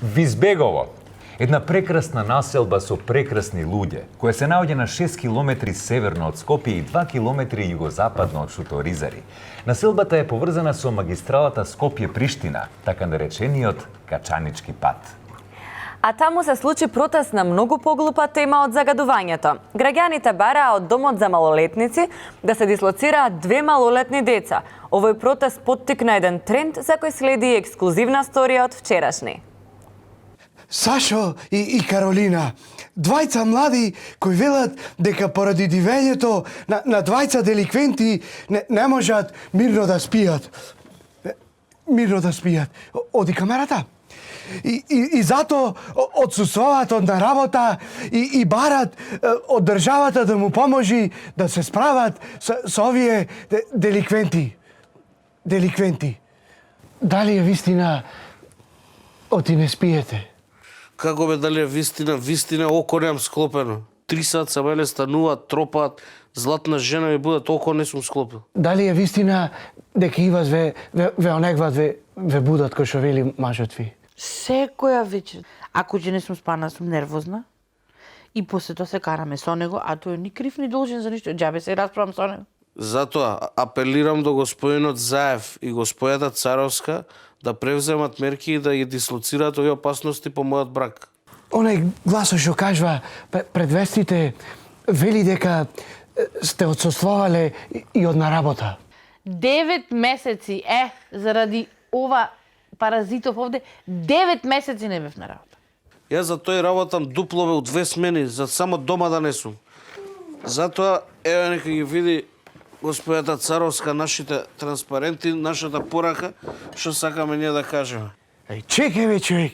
Визбегово. Една прекрасна населба со прекрасни луѓе, која се наоѓа на 6 километри северно од Скопје и 2 километри југозападно од Шуторизари. Населбата е поврзана со магистралата Скопје-Приштина, така наречениот Качанички пат. А таму се случи протест на многу поглупа тема од загадувањето. Граѓаните бараа од домот за малолетници да се дислоцираат 2 малолетни деца. Овој протест поттикна еден тренд за кој следи ексклузивна сторија од вчерашни. Сашо и Каролина, двајца млади кои велат дека поради дивењето на двајца деликвенти не можат мирно да спијат. Мирно да спијат. Оди камерата. И затоа одсуствуваат од на работа и барат од државата да му поможи да се справат со овие деликвенти. Деликвенти. Дали е вистина оти не спиете? Како бе, дали е вистина? Вистина, око немам склопено. 3 сат са мене стануваат, тропаат, златна жена ми будат, око не сум склопил. Дали е вистина дека и вас ве онегват ве будат кој што вели мажот ви? Секоја вечер. Ако ќе не сум спана, сум нервозна. И после тоа се караме со него, а тој ни крив ни должен за ништо. Џабе се расправам со него. Затоа апелирам до господинот Заев и господјата Царовска да превземат мерки и да ги дислоцираат овие опасности по мојот брак. Онај гласо што кажува пред вестите вели дека сте одсуствувале и од на работа. 9 месеци заради ова паразитов овде, 9 месеци не бев на работа. Јас за тој работам дупло бе у 2 смени, за само дома да не сум. Затоа, еве нека ги види господјата Царовска нашите транспаренти, нашата порака, што сакаме ние да кажеме. Чекај бе, човек.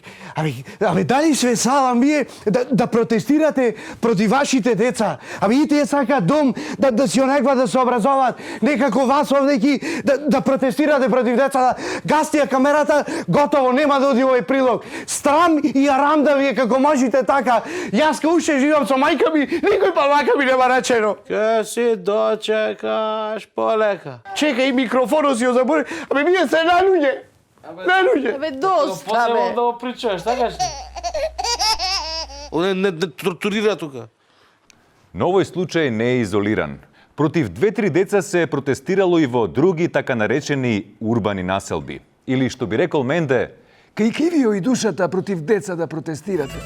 Абе дали све салам вие да протестирате против вашите деца? Абе и тие сакаат дом да си онеква да се образоват. Некако вас овде да протестирате против деца. Гасти ја камерата, готово, нема да оди овој прилог. Страм и арам да вие како можете така. Јас ка уште живам со мајка ми, никој па мајка ми нема речено. Ке си дочекаш полека. Чекај, и микрофонот си ја забори. Абе вие се налуѓе. Налуѓе. Абе доста бе. Да го причаш, така што? Он не тортурира тука. Но овој случај не е изолиран. Против 2-3 деца се протестирало и во други така наречени урбани населби. Или што би рекол Менде, Кај ви и душата против деца да протестирате.